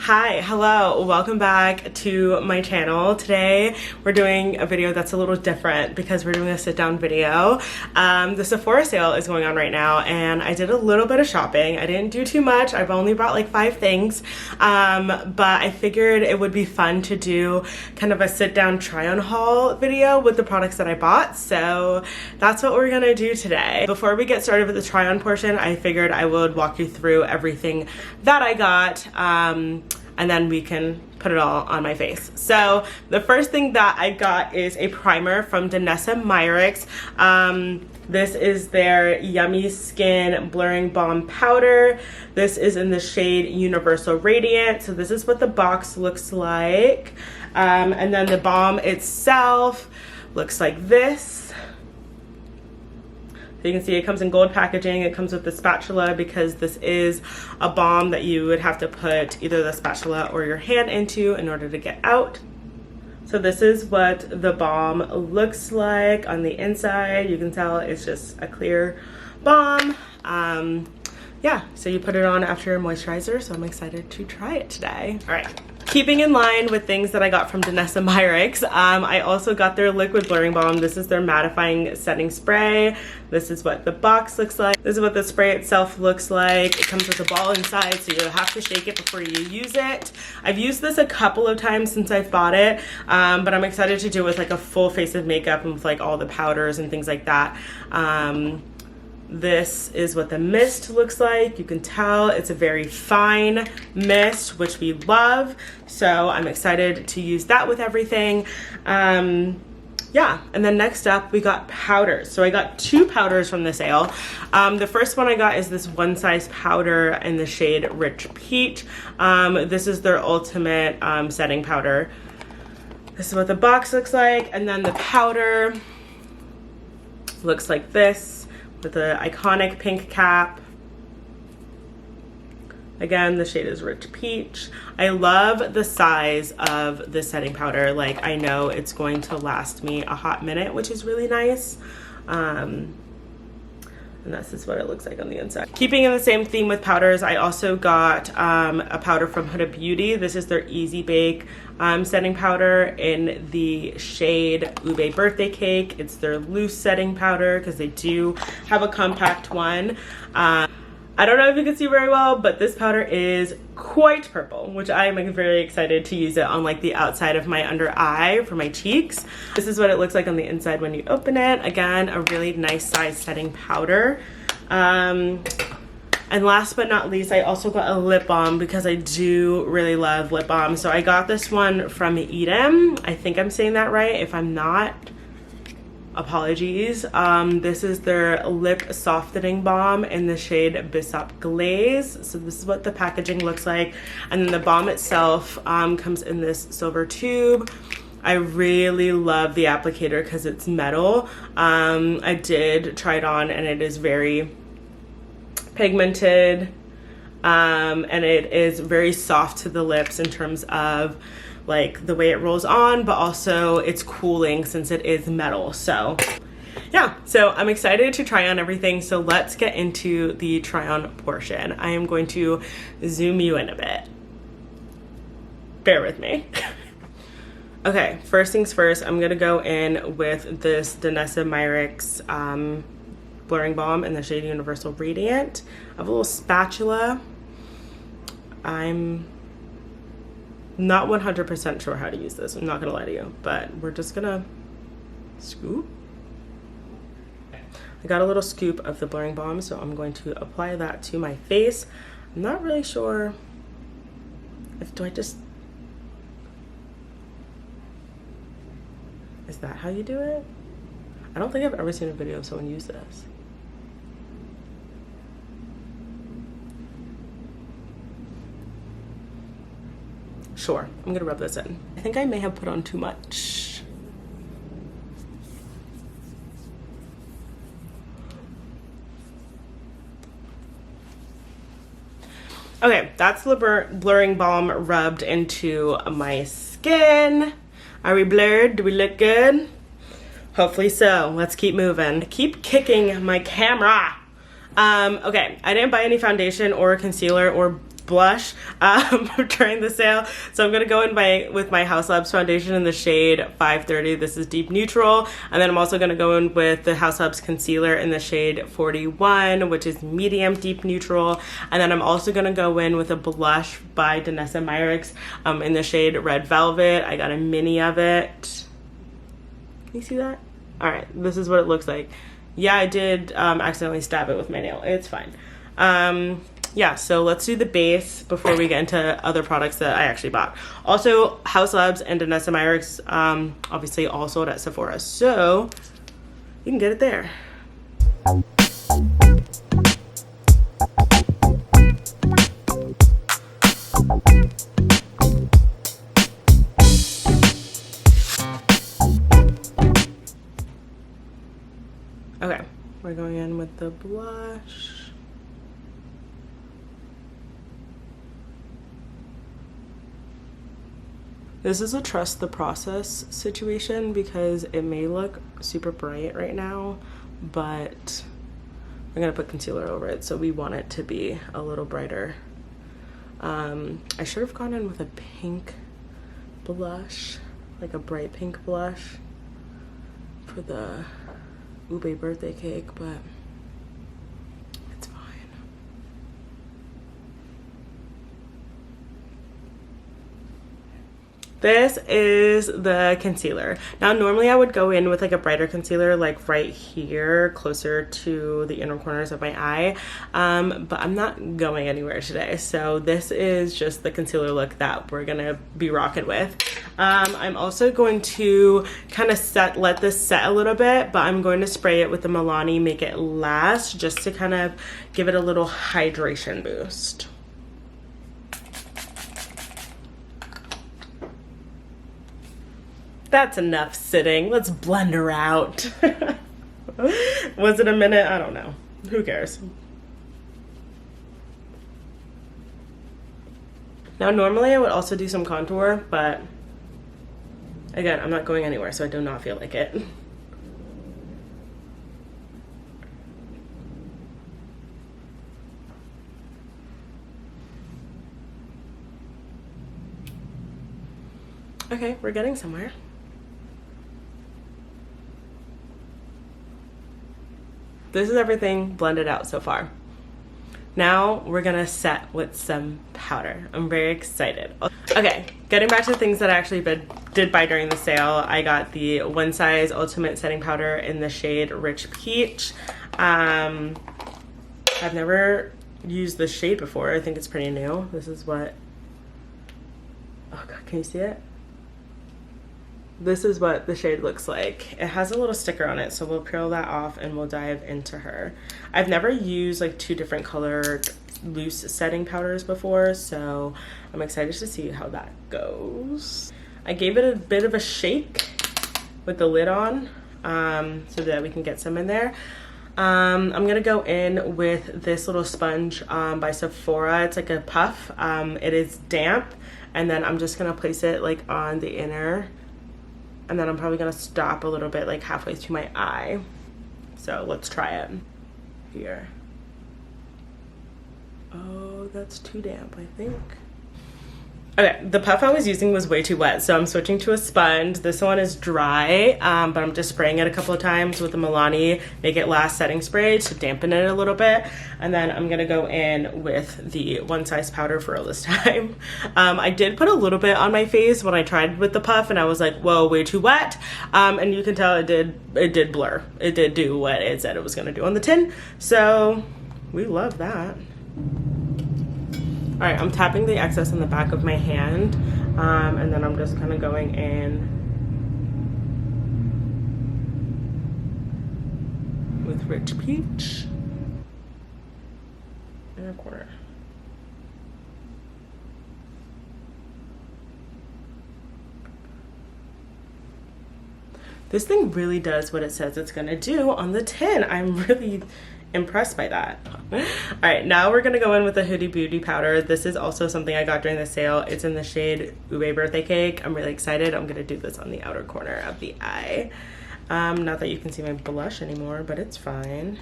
Hi, hello, welcome back to my channel. Today we're doing a video that's a little different because we're doing a sit down video. The Sephora sale is going on right now and I did a little bit of shopping. I didn't do too much. I've only brought like 5 things, but I figured it would be fun to do kind of a sit down try on haul video with the products that I bought. So that's what we're gonna do today. Before we get started with the try on portion, I figured I would walk you through everything that I got. And then we can put it all on my face. So the first thing that I got is a primer from Danessa Myricks. This is their Yummy Skin Blurring Balm Powder. This is in the shade Universal Radiant. So this is what the box looks like. And then the balm itself looks like this. So you can see it comes in gold packaging. It comes with the spatula because this is a balm that you would have to put either the spatula or your hand into in order to get out. So this is what the balm looks like on the inside. You can tell it's just a clear balm. Yeah, so you put it on after your moisturizer. So I'm excited to try it today. All right. Keeping in line with things that I got from Danessa Myricks, I also got their liquid blurring balm. This is their mattifying setting spray. This is what the box looks like. This is what the spray itself looks like. It comes with a ball inside, so you'll have to shake it before you use it. I've used this a couple of times since I've bought it, but I'm excited to do it with like a full face of makeup and with like all the powders and things like that. This is what the mist looks like. You can tell it's a very fine mist, which we love. So I'm excited to use that with everything. Yeah, and then next up we got powders. So I got 2 powders from the sale. The first one I got is this one size powder in the shade Rich Peach. This is their ultimate setting powder. This is what the box looks like, and then the powder looks like this, with the iconic pink cap. Again, the shade is Rich Peach. I love the size of the setting powder. Like, I know it's going to last me a hot minute, which is really nice. And this is what it looks like on the inside. Keeping in the same theme with powders, I also got a powder from Huda Beauty. This is their Easy Bake setting powder in the shade Ube Birthday Cake. It's their loose setting powder because they do have a compact one. I don't know if you can see very well, but this powder is quite purple, which I am very excited to use it on like the outside of my under eye for my cheeks. This is what it looks like on the inside when you open it. Again, a really nice size setting powder. And last but not least, I also got a lip balm because I do really love lip balm. So I got this one from Edam. I think I'm saying that right. If I'm not, apologies. This is their lip softening balm in the shade Bissap Glaze. So this is what the packaging looks like. And then the balm itself comes in this silver tube. I really love the applicator because it's metal. I did try it on and it is very pigmented, and it is very soft to the lips in terms of like the way it rolls on, but also it's cooling since it is metal. So yeah, so I'm excited to try on everything. So let's get into the try on portion. I am going to zoom you in a bit. Bear with me. Okay, first things first, I'm gonna go in with this Danessa Myricks blurring balm in the shade Universal Radiant. I have a little spatula. I'm not 100% sure how to use this. I'm not gonna lie to you, but we're just gonna scoop. I got a little scoop of the blurring balm, so I'm going to apply that to my face. I'm not really sure if, is that how you do it? I don't think I've ever seen a video of someone use this. Sure, I'm gonna rub this in. I think I may have put on too much. Okay, that's the blurring balm rubbed into my skin. Are we blurred? Do we look good? Hopefully so. Let's keep moving. I keep kicking my camera. Okay, I didn't buy any foundation or concealer or blush during the sale. So I'm gonna go in with my Haus foundation in the shade 530. This is deep neutral. And then I'm also gonna go in with the Haus concealer in the shade 41, which is medium deep neutral. And then I'm also gonna go in with a blush by Danessa Myricks in the shade Red Velvet. I got a mini of it. Can you see that? All right, this is what it looks like. Yeah, I did accidentally stab it with my nail. It's fine. Yeah, so let's do the base before we get into other products that I actually bought. Also, Haus and Danessa Myricks, obviously all sold at Sephora, so you can get it there. Okay, we're going in with the blush. This is a trust the process situation because it may look super bright right now, but I'm gonna put concealer over it, so we want it to be a little brighter. I should have gone in with a pink blush, like a bright pink blush for the Ube birthday cake, but it's fine. This is the concealer. Now, normally I would go in with like a brighter concealer, like right here, closer to the inner corners of my eye, but I'm not going anywhere today. So this is just the concealer look that we're gonna be rocking with. I'm also going to kind of let this set a little bit, but I'm going to spray it with the Milani Make It Last just to kind of give it a little hydration boost. That's enough sitting. Let's blend her out. Was it a minute? I don't know. Who cares? Now, normally I would also do some contour, but again, I'm not going anywhere, so I do not feel like it. Okay, we're getting somewhere. This is everything blended out so far. Now we're gonna set with some powder. I'm very excited. Okay, getting back to the things that I actually did buy during the sale. I got the One Size Ultimate Setting Powder in the shade Rich Peach. I've never used this shade before. I think it's pretty new. This is what, oh God, can you see it? This is what the shade looks like. It has a little sticker on it, so we'll peel that off and we'll dive into her. I've never used like two different colored loose setting powders before, so I'm excited to see how that goes. I gave it a bit of a shake with the lid on so that we can get some in there. I'm gonna go in with this little sponge by Sephora. It's like a puff. It is damp, and then I'm just gonna place it like on the inner, and then I'm probably gonna stop a little bit like halfway through my eye. So let's try it. Here. Oh, that's too damp, I think. Okay, the puff I was using was way too wet, so I'm switching to a sponge. This one is dry, but I'm just spraying it a couple of times with the Milani Make It Last setting spray to dampen it a little bit. And then I'm gonna go in with the One Size powder for real this time. I did put a little bit on my face when I tried with the puff, and I was like, whoa, way too wet. And you can tell it did blur. It did do what it said it was gonna do on the tin. So we love that. All right, I'm tapping the excess on the back of my hand, and then I'm just kind of going in with Rich Peach in a corner. This thing really does what it says it's gonna do on the tin. I'm really impressed by that. All right, now we're gonna go in with the Huda Beauty powder. This is also something I got during the sale. It's in the shade Ube Birthday Cake. I'm really excited. I'm gonna do this on the outer corner of the eye. Not that you can see my blush anymore, but it's fine.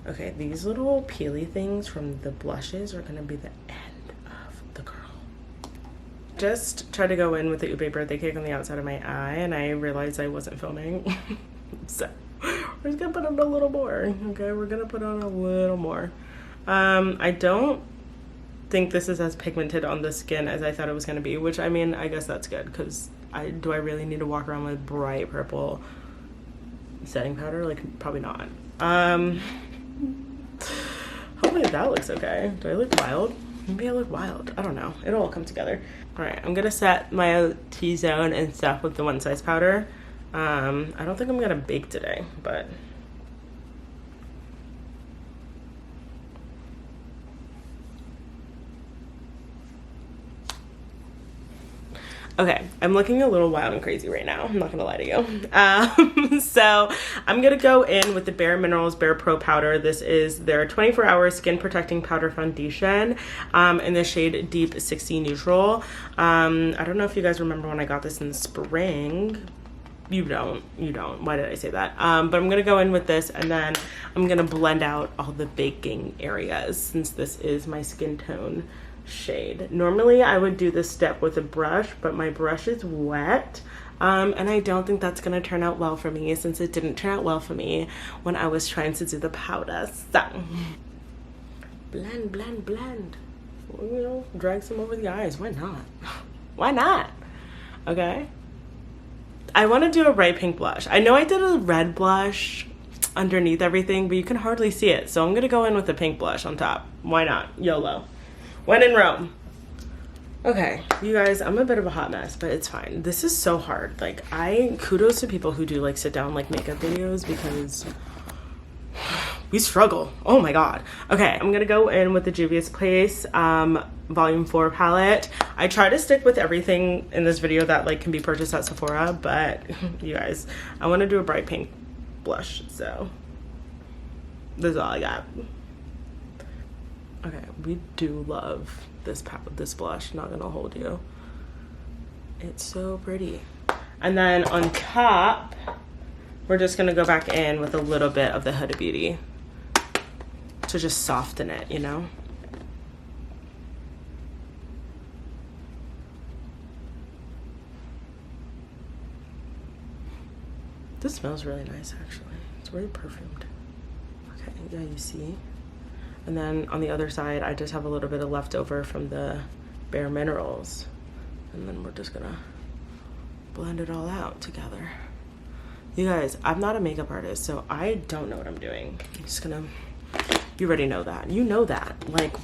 Okay, these little peely things from the blushes are gonna be the end of the curl. Just tried to go in with the Ube birthday cake on the outside of my eye, and I realized I wasn't filming. So we're just gonna put on a little more. Okay, we're gonna put on a little more. I don't think this is as pigmented on the skin as I thought it was gonna be, which, I mean, I guess that's good, because do I really need to walk around with bright purple setting powder? Like, probably not. Hopefully that looks okay. Do I look wild? Maybe I look wild. I don't know. It'll all come together. All right, I'm gonna set my T-zone and stuff with the One Size powder. I don't think I'm gonna bake today, but okay, I'm looking a little wild and crazy right now. I'm not gonna lie to you. So I'm gonna go in with the Bare Minerals BAREPRO powder. This is their 24-hour skin protecting powder foundation in the shade Deep 60 Neutral. I don't know if you guys remember when I got this in the spring. You don't. Why did I say that? But I'm gonna go in with this, and then I'm gonna blend out all the baking areas, since this is my skin tone shade. Normally I would do this step with a brush, but my brush is wet, and I don't think that's gonna turn out well for me, since it didn't turn out well for me when I was trying to do the powder. So blend, blend, blend. Well, you know, drag some over the eyes. Why not? Why not? Okay, I want to do a bright pink blush. I know I did a red blush underneath everything, but you can hardly see it, so I'm gonna go in with a pink blush on top. Why not? YOLO. When in Rome. Okay, you guys, I'm a bit of a hot mess, but it's fine. This is so hard. Like, kudos to people who do like sit down like makeup videos, because we struggle. Oh my god. Okay, I'm gonna go in with the Juvia's Place Volume 4 palette. I try to stick with everything in this video that like can be purchased at Sephora, but you guys, I want to do a bright pink blush, so this is all I got. Okay, we do love this blush, not gonna hold you. It's so pretty. And then on top, we're just gonna go back in with a little bit of the Huda Beauty to just soften it, you know? This smells really nice, actually. It's really perfumed. Okay, yeah, you see? And then on the other side, I just have a little bit of leftover from the Bare Minerals. And then we're just gonna blend it all out together. You guys, I'm not a makeup artist, so I don't know what I'm doing. I'm just gonna, you already know that. You know that. Like,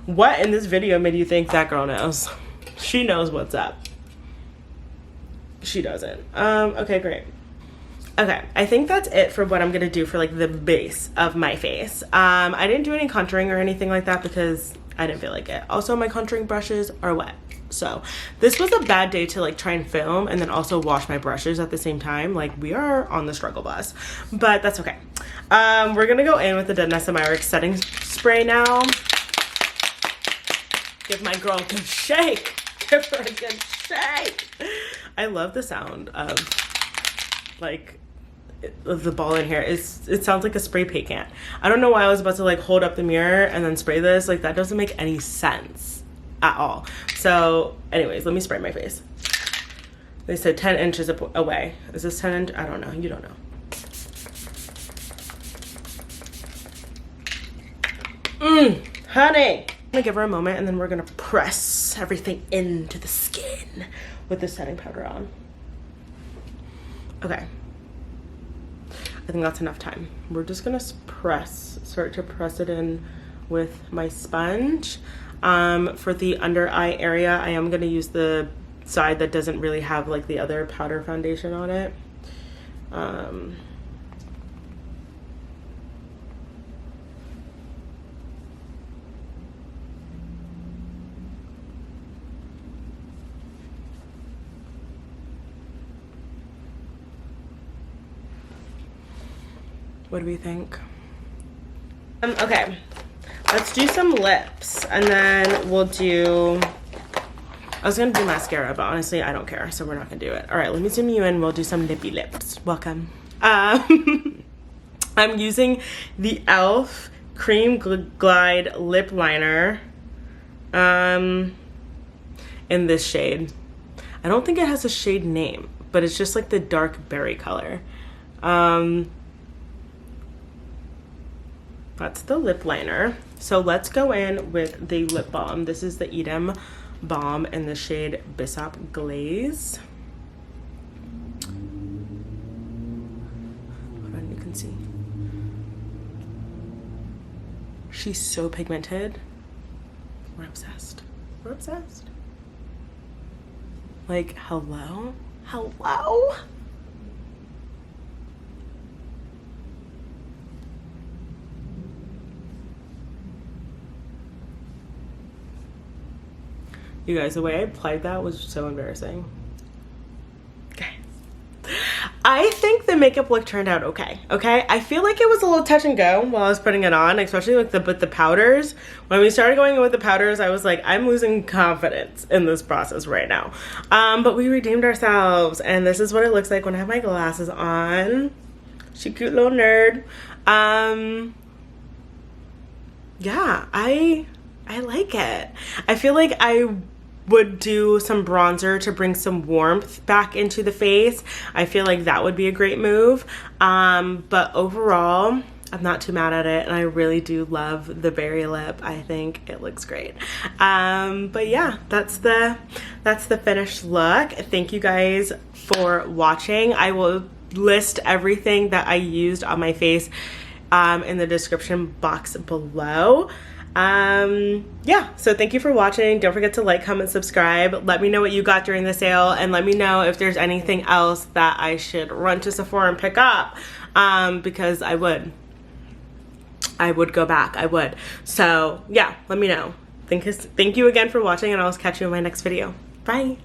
what in this video made you think that girl knows? She knows what's up. She doesn't. Okay, great. Okay, I think that's it for what I'm gonna do for like the base of my face. I didn't do any contouring or anything like that because I didn't feel like it. Also, my contouring brushes are wet. So this was a bad day to like try and film and then also wash my brushes at the same time. Like, we are on the struggle bus, but that's okay. We're gonna go in with the Danessa Myricks setting spray now. Give my girl a good shake. Give her a good shake. I love the sound of like the ball in here. It sounds like a spray paint can. I don't know why I was about to like hold up the mirror and then spray this. Like, that doesn't make any sense at all. So anyways, let me spray my face. They said 10 inches away. Is this 10 inch? I don't know. You don't know. Honey. I'm gonna give her a moment, and then we're gonna press everything into the skin with the setting powder on. Okay, I think that's enough time. We're just gonna start to press it in with my sponge. For the under eye area, I am gonna use the side that doesn't really have like the other powder foundation on it. What do we think? Okay, let's do some lips, and then we'll do, I was gonna do mascara, but honestly I don't care, so we're not gonna do it. All right, let me zoom you in. We'll do some lippy lips. Welcome. I'm using the e.l.f. Cream Glide Lip Liner in this shade. I don't think it has a shade name, but it's just like the dark berry color. That's the lip liner. So let's go in with the lip balm. This is the Edam Balm in the shade Bissap Glaze. Hold on, you can see. She's so pigmented. We're obsessed. We're obsessed. Like, hello? Hello? You guys, the way I applied that was so embarrassing. Okay. I think the makeup look turned out okay. Okay, I feel like it was a little touch and go while I was putting it on, especially with the powders. When we started going in with the powders, I was like, I'm losing confidence in this process right now. But we redeemed ourselves, and this is what it looks like when I have my glasses on. She cute little nerd. Yeah, I like it. I feel like I would do some bronzer to bring some warmth back into the face. I feel like that would be a great move. But overall, I'm not too mad at it, and I really do love the berry lip. I think it looks great. But yeah, that's the finished look. Thank you guys for watching. I will list everything that I used on my face in the description box below. Yeah, so thank you for watching. Don't forget to like, comment, subscribe. Let me know what you got during the sale, and let me know if there's anything else that I should run to Sephora and pick up, because I would go back. I would. So yeah, let me know. Thank you again for watching, and I'll catch you in my next video. Bye.